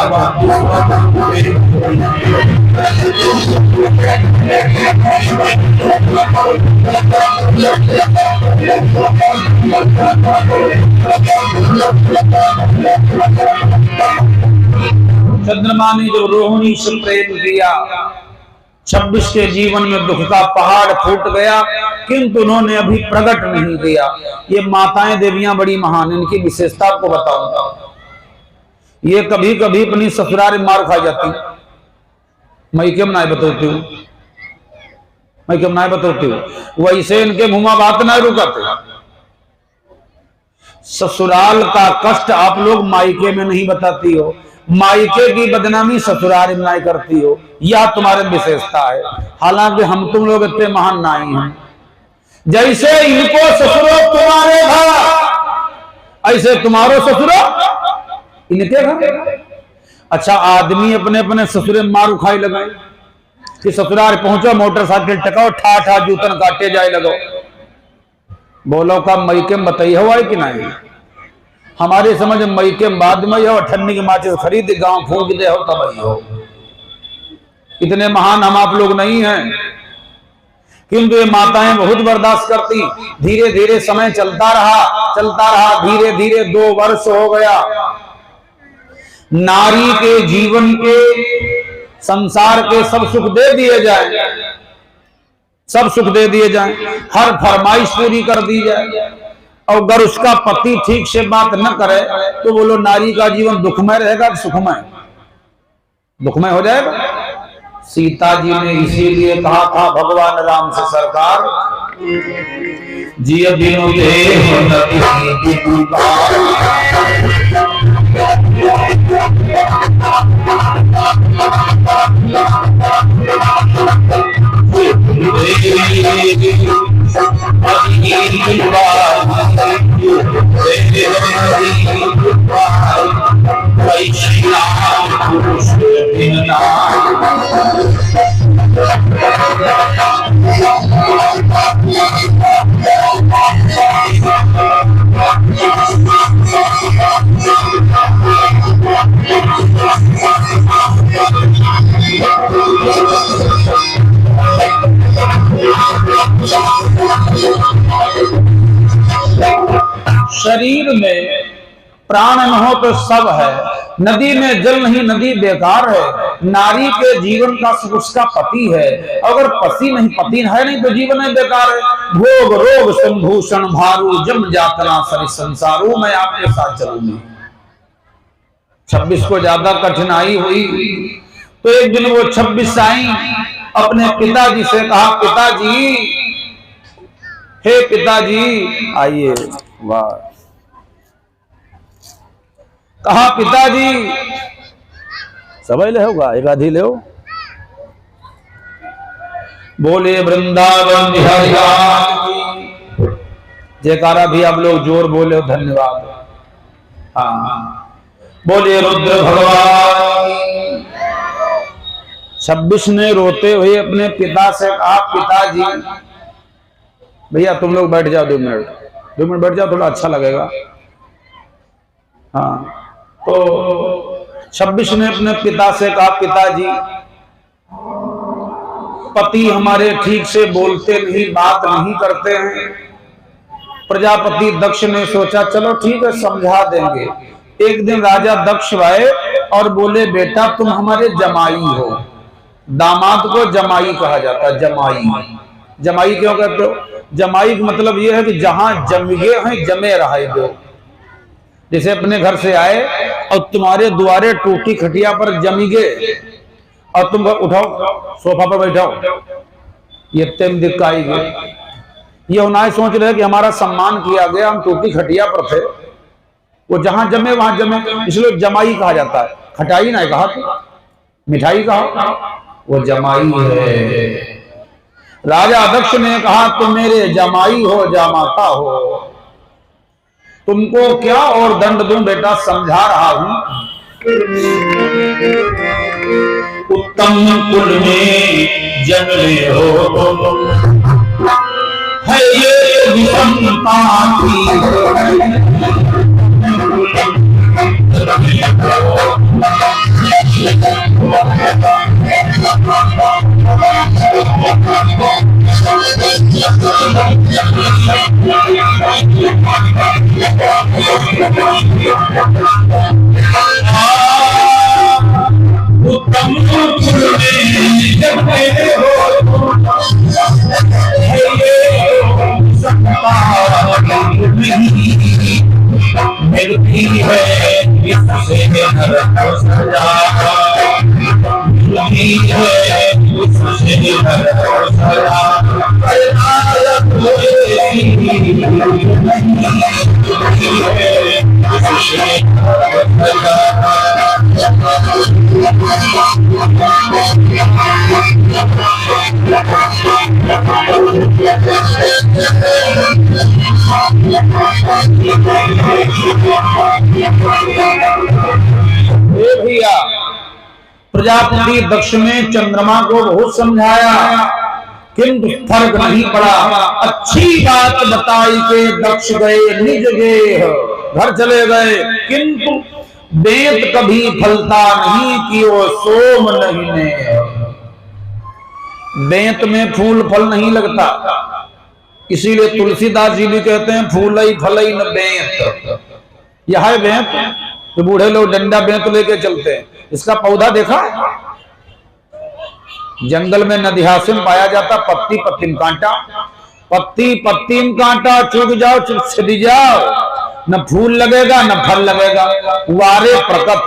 Speaker 1: चंद्रमा ने जो रोहिणी से प्रेम किया, 26 के जीवन में दुख का पहाड़ फूट गया, किंतु उन्होंने अभी प्रकट नहीं किया। ये माताएं देवियां बड़ी महान, इनकी विशेषता आपको बताऊंगा। ये कभी कभी अपनी ससुराल मार खा जाती। मैं क्यों ना बताती हूँ, मैं क्यों ना बताती हूँ। वैसे इनके मुंह में बात ना रुकाते। ससुराल का कष्ट आप लोग मायके में नहीं बताती हो, मायके की बदनामी ससुराल में नहीं करती हो। यह तुम्हारी विशेषता है। हालांकि हम तुम लोग इतने महान नहीं हैं। जैसे इनको ससुरो तुम्हारे घर, ऐसे तुम्हारो ससुरो इनके घर। अच्छा, आदमी अपने अपने ससुरे मारू खाई लगाए कि ससुराल पहुंचो, मोटरसाइकिल टकाओ, ठा ठा जूतन काटे जाए लगो। बोलो का मैके में बताई हो कि नहीं? हमारे समझ मैके बाद में हो, ठन्नी की माचिस खरीद गांव फूंक दे हो तब ही हो। इतने महान हम आप लोग नहीं हैं, किंतु ये माताएं बहुत बर्दाश्त करती। धीरे धीरे समय चलता रहा, धीरे धीरे 2 वर्ष हो गया। नारी के जीवन के, संसार के सब सुख दे दिए जाए, सब सुख दे दिए जाए, हर फरमाइश पूरी कर दी जाए, और अगर उसका पति ठीक से बात न करे तो बोलो नारी का जीवन दुखमय रहेगा कि सुखमय? दुखमय हो जाएगा। सीता जी ने इसीलिए कहा था भगवान राम से, सरकार जिय बिनु देह नति शरीर में प्राण न हो तो सब है, नदी में जल नहीं नदी बेकार है। नारी के जीवन का सुख उसका पति है, अगर पति नहीं, पति है नहीं तो जीवन में बेकार है। भोग रोग संभूषण भारू जम जातना सरि संसारू, मैं आपके साथ चलूंगी। 26 को ज्यादा कठिनाई हुई तो एक दिन वो 26 आई, अपने पिताजी से कहा, पिताजी, हे पिताजी आइए। वाह, कहा पिताजी, सभी ले होगा, एक आधी ले हो। बोले वृंदावन बिहारी जयकारा भी आप लोग जोर बोले, धन्यवाद। हाँ, बोले रुद्र भगवान। 26 ने रोते हुए अपने पिता से कहा, पिताजी भैया तुम लोग बैठ जाओ 2 मिनट, 2 मिनट बैठ जाओ, थोड़ा अच्छा लगेगा। हाँ, तो 26 ने अपने पिता से कहा, पिताजी पति हमारे ठीक से बोलते नहीं, बात नहीं करते हैं। प्रजापति दक्ष ने सोचा चलो ठीक है समझा देंगे। एक दिन राजा दक्ष आए और बोले, बेटा तुम हमारे जमाई हो। दामाद को जमाई कहा जाता है। जमाई, जमाई क्यों कहते हो? जमाई का मतलब यह है कि जहां जम गए हैं जमे रहे दो। जैसे अपने घर से आए और तुम्हारे द्वारे टूटी खटिया पर जमी गए और तुम उठाओ सोफा पर बैठाओ, ये तेम दिखाई गई। ये उन्हें सोच रहे कि हमारा सम्मान किया गया, हम टूटी खटिया पर थे, वो जहां जमे वहां जमे, इसलिए जमाई कहा जाता है। खटाई नहीं कहा, तो मिठाई कहा, वो जमाई है। राजा दक्ष ने कहा तुम मेरे जमाई हो, जामाता हो, तुमको क्या और दंड दूं बेटा, समझा रहा हूं। उत्तम कुल में जन्मे हो तुम, है ये विषमता की। उत्तम कुल में जन्मे हो, मिलती है इससे नरक सजा, मिलती है इससे नरक सजा। भैया प्रजापति दक्ष ने चंद्रमा को बहुत समझाया, किंतु फर्क नहीं पड़ा। अच्छी बात बताई के दक्ष गए निज गेह, घर चले गए, किंतु बेंत कभी फलता नहीं कि वो सोम नहीं ने। बेंत में फूल फल नहीं लगता, इसीलिए तुलसीदास जी भी कहते हैं फूलई फलई न बेंत। यह है बेंत, तो बूढ़े लोग डंडा बेंत लेके चलते हैं, इसका पौधा देखा है? जंगल में नदिहासे में पाया जाता, पत्ती पत्ती में कांटा, पत्ती पत्ती में कांटा, चुग जाओ छिड़ जाओ, न फूल लगेगा न फल लगेगा। वारे प्रकट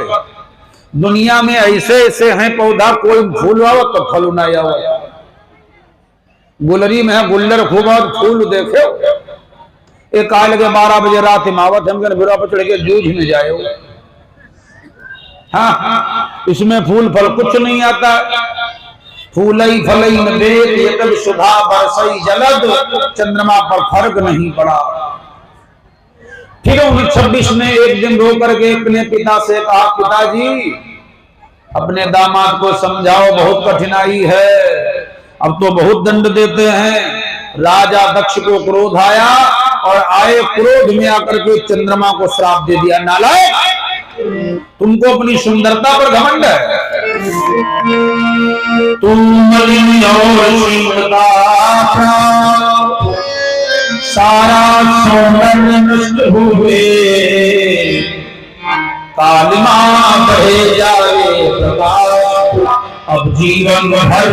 Speaker 1: दुनिया में ऐसे ऐसे हैं पौधा, कोई फूल आओ तो फल न आओ। गुलरी में है गुल्लर खूब और फूल देखे, एक आए लगे 12 बजे रात हिमावत हम बिरा पर चढ़ के जूझ में जाए। हाँ, इसमें फूल फल कुछ नहीं आता। फूलई फलई न बेत, ये कभी सुधा बरसई जलद, चंद्रमा पर फर्क नहीं पड़ा। फिर 1926 ने एक दिन रो करके अपने पिता से कहा, पिताजी अपने दामाद को समझाओ, बहुत कठिनाई है, अब तो बहुत दंड देते हैं। राजा दक्ष को क्रोध आया और आए क्रोध में आकर के चंद्रमा को श्राप दे दिया, नालायक तुमको अपनी सुंदरता पर घमंड है, तुम मलिन और सुंदरता सारा सौंदर्य नष्ट हुए, कालिमा बहे जाए प्रताप, अब जीवन भर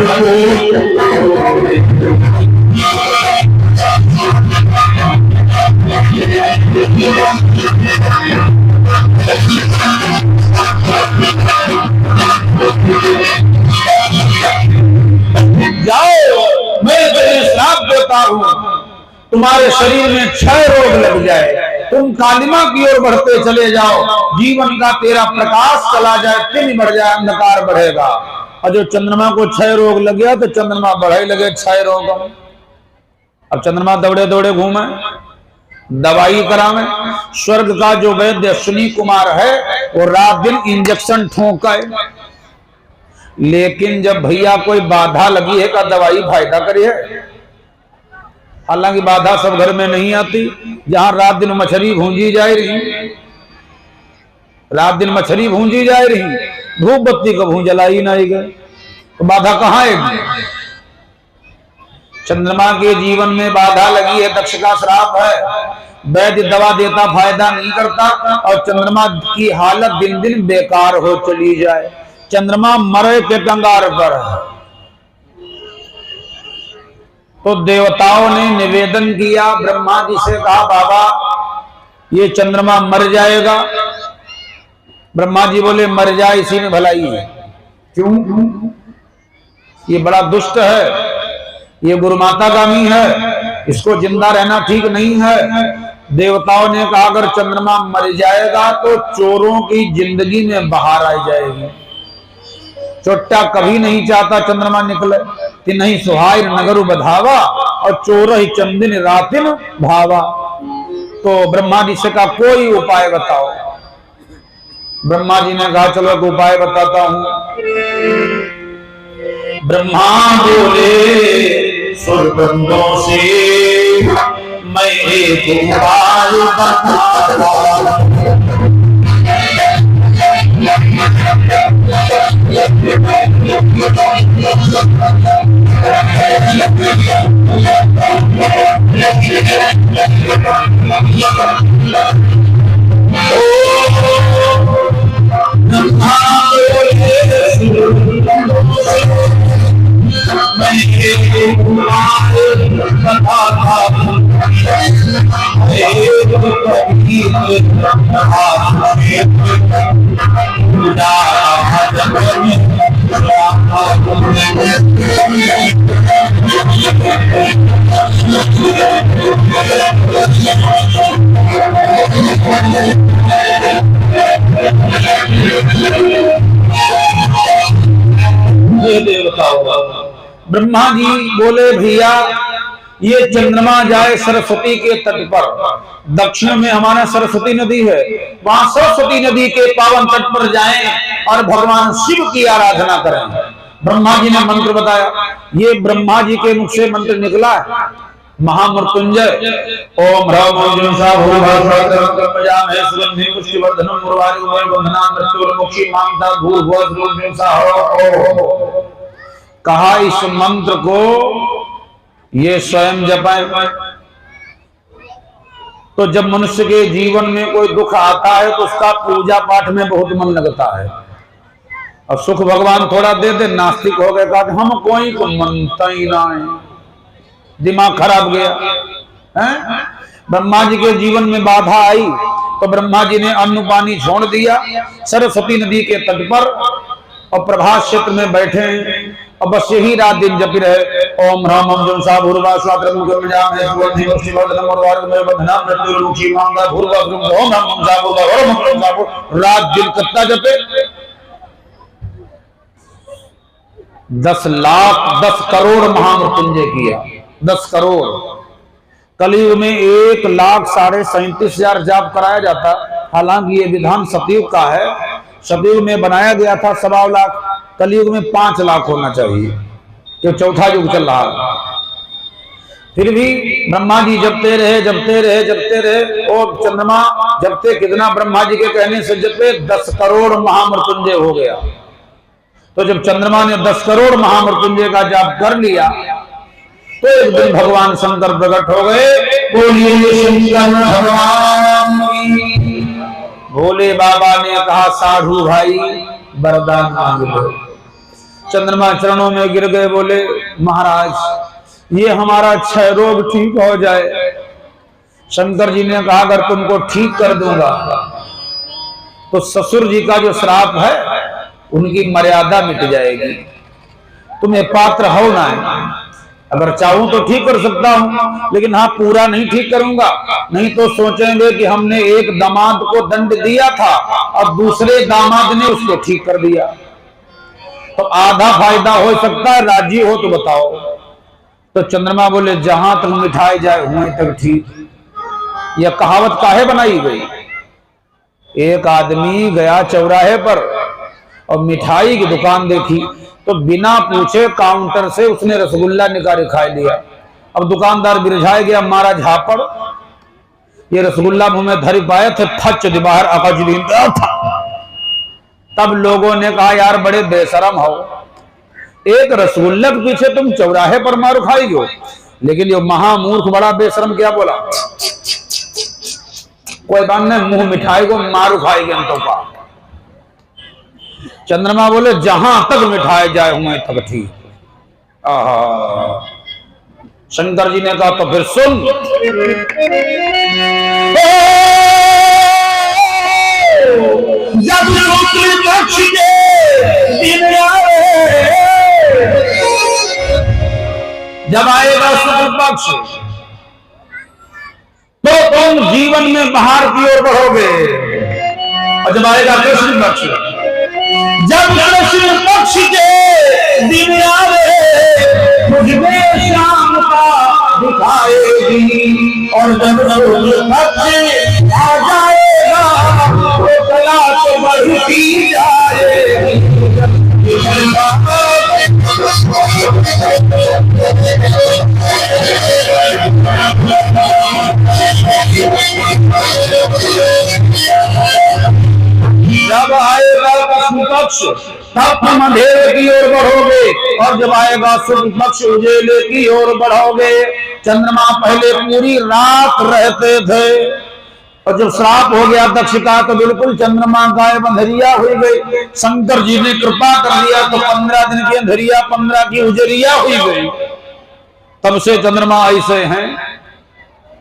Speaker 1: जाओ, मैं तुम्हें श्राप देता हूं, तुम्हारे शरीर में क्षय रोग लग जाए, तुम कालिमा की ओर बढ़ते चले जाओ, जीवन का तेरा प्रकाश चला जाए, तिन बढ़ जाए, अंधकार बढ़ेगा। और जो चंद्रमा को क्षय रोग लग गया तो चंद्रमा बढ़े लगे क्षय रोग। अब चंद्रमा दौड़े दौड़े घूमे, दवाई करावे। स्वर्ग का जो वैद्य अश्विनी कुमार है वो रात दिन इंजेक्शन ठोंकाए, लेकिन जब भैया कोई बाधा लगी है का दवाई फायदा करी है। हालांकि बाधा सब घर में नहीं आती, जहां रात दिन मछली भूंजी जा रही, रात दिन मछली भूंजी जा रही, धूप बत्ती को भूं जलाई नहीं गए, तो बाधा कहां आएगी। चंद्रमा के जीवन में बाधा लगी है, दक्ष का श्राप है, वैद्य दवा देता फायदा नहीं करता, और चंद्रमा की हालत दिन दिन बेकार हो चली जाए, चंद्रमा मरे के कंगार पर है। तो देवताओं ने निवेदन किया, ब्रह्मा जी से कहा बाबा ये चंद्रमा मर जाएगा। ब्रह्मा जी बोले मर जाए इसी में भलाई है। क्यों? ये बड़ा दुष्ट है, ये गुरुमातागामी है, इसको जिंदा रहना ठीक नहीं है। देवताओं ने कहा अगर चंद्रमा मर जाएगा तो चोरों की जिंदगी में बहार आ जाएगी। चोट्टा कभी नहीं चाहता चंद्रमा निकले, कि नहीं सुहाय नगर बधावा और चोर ही चंदिन रातिन भावा। तो ब्रह्मा जी से कहा कोई उपाय बताओ। ब्रह्मा जी ने कहा चलो एक उपाय बताता हूं। ब्रह्मा बोले सुरबंदों से मैं एक उपाय बताता। ब्रह्मा जी बोले भैया ये चंद्रमा जाए सरस्वती के तट पर। दक्षिण में हमारा सरस्वती नदी है, वहां सरस्वती नदी के पावन तट पर जाएं और भगवान शिव की आराधना करें। ब्रह्मा जी ने मंत्र बताया, ये ब्रह्मा जी के मुख से मंत्र निकला है, महामृत्युंजय ओम ह्रौं मंजुषा भूर्भुवस्सुवं सुगंधिं पुष्टिवर्धनम् उर्वारुकं वन्दनां मृत्युर्मुक्षी मामता भूर्भुवस्सुवं। कहा इस मंत्र को ये स्वयं जपाएं। तो जब मनुष्य के जीवन में कोई दुख आता है तो उसका पूजा पाठ में बहुत मन लगता है, और सुख भगवान थोड़ा दे दे, नास्तिक हो गए, कहा हम कोई को मनता ही ना है, दिमाग खराब गया है। ब्रह्मा जी के जीवन में बाधा आई तो ब्रह्मा जी ने अन्न पानी छोड़ दिया सरस्वती नदी के तट पर, और प्रभात क्षेत्र में बैठे और बस यही रात दिन जपी रहे ओम ह्रौं मंजुषा भूर्भुवस्सुवं रात दिन कत्ता जपे। 10 लाख 10 करोड़ महामृत्युंजय किया, 10 करोड़। कलयुग में 1,37,37,000 जाप कराया जाता। हालांकि ये विधान सतयुग का है, सतयुग में बनाया गया था 1.25 लाख, कलयुग में 5 लाख होना चाहिए, जो चौथा युग चल रहा है। फिर भी ब्रह्मा जी जपते रहे जपते रहे जपते रहे, और चंद्रमा जपते कितना, ब्रह्मा जी के कहने से जपे 10 करोड़ महामृत्युंजय हो गया। तो जब चंद्रमा ने 10 करोड़ महामृत्युंजय का जाप कर लिया तो एक दिन भगवान शंकर प्रकट हो गए। बोलिए शंकर भगवान की। भोले बाबा ने कहा साधु भाई वरदान मांग लो। चंद्रमा चरणों में गिर गए, बोले महाराज ये हमारा क्षय रोग ठीक हो जाए। शंकर जी ने कहा अगर तुमको ठीक कर दूंगा तो ससुर जी का जो श्राप है उनकी मर्यादा मिट जाएगी, तुम्हें पात्र हो ना है। अगर चाहूं तो ठीक कर सकता हूं, लेकिन हाँ पूरा नहीं ठीक करूंगा, नहीं तो सोचेंगे कि हमने एक दामाद को दंड दिया था और दूसरे दामाद ने उसको ठीक कर दिया, तो आधा फायदा हो सकता है, राजी हो तो बताओ। तो चंद्रमा बोले जहां तक मिठाई जाए वहीं तक ठीक। यह कहावत काहे बनाई गई? एक आदमी गया चौराहे पर और मिठाई की दुकान देखी, तो बिना पूछे काउंटर से उसने रसगुल्ला निकाल खा लिया। अब दुकानदार बिरझाए गया, मारा झापड़, ये रसगुल्ला मुंह में धरी पाए थे, फच बाहर अकजदीन था। तब लोगों ने कहा यार बड़े बेशरम हो, एक रसगुल्ला के पीछे तुम चौराहे पर मार खाई हो। लेकिन ये महामूर्ख बड़ा बेशरम क्या बोला, कोई बात नहीं, मुंह मिठाई को मारू खाएगी हम तो का। चंद्रमा बोले जहां तक मिठाई जाए वहीं तक ठीक। शंकर जी ने कहा तो फिर सुन, जब शुक्ल पक्ष के दिन आए, जब आएगा शुक्ल पक्ष तो तुम जीवन में बाहर की ओर बढ़ोगे, और जब आएगा कृष्ण पक्ष, जब कृष्ण पक्ष के दिन आवे मुझे शाम का दिखाएगी, और जब शुक्ल पक्ष आ जाएगा तो कला तो बढ़ती जाएगी। जब आएगा कृष्ण पक्ष तब तुम अंधेरे की ओर बढ़ोगे, और जब आएगा शुक्ल पक्ष उजेले की ओर बढ़ोगे। चंद्रमा पहले पूरी रात रहते थे, और जब श्राप हो गया दक्ष का तो बिल्कुल चंद्रमा गायब, अंधेरिया हो गई। शंकर जी ने कृपा कर दिया तो 15 दिन की अंधेरिया 15 की उजरिया हुई गई। तब से चंद्रमा ऐसे हैं।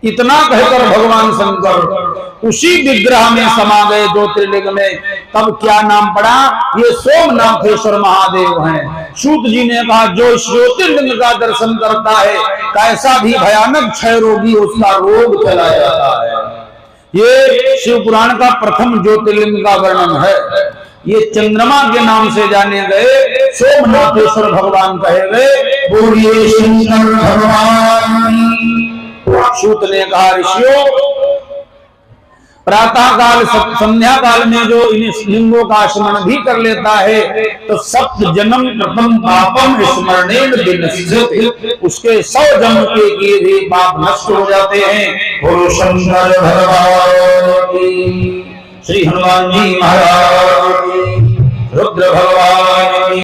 Speaker 1: इतना कहकर भगवान शंकर उसी विग्रह में समा गए ज्योतिर्लिंग में। तब क्या नाम पड़ा? ये सोमनाथेश्वर महादेव हैं। सूत जी ने कहा जो इस ज्योतिर्लिंग का दर्शन करता है कैसा भी भयानक क्षय रोगी उसका रोग चला जाता है। ये शिव पुराण का प्रथम ज्योतिर्लिंग का वर्णन है। ये चंद्रमा के नाम से जाने गए सोमनाथेश्वर भगवान कहे गए। बोलिए शंकर भगवान। सूत ने कहा ऋषियों, प्रातः काल संध्या काल में जो इन लिंगों का स्मरण भी कर लेता है तो 7 जन्म प्रथम पापम स्मरणेन विनश्यति, उसके 100 जन्म के किए भी पाप नष्ट हो जाते हैं। बोलो शंकर भगवान की, श्री हनुमान जी महाराज, रुद्र भगवान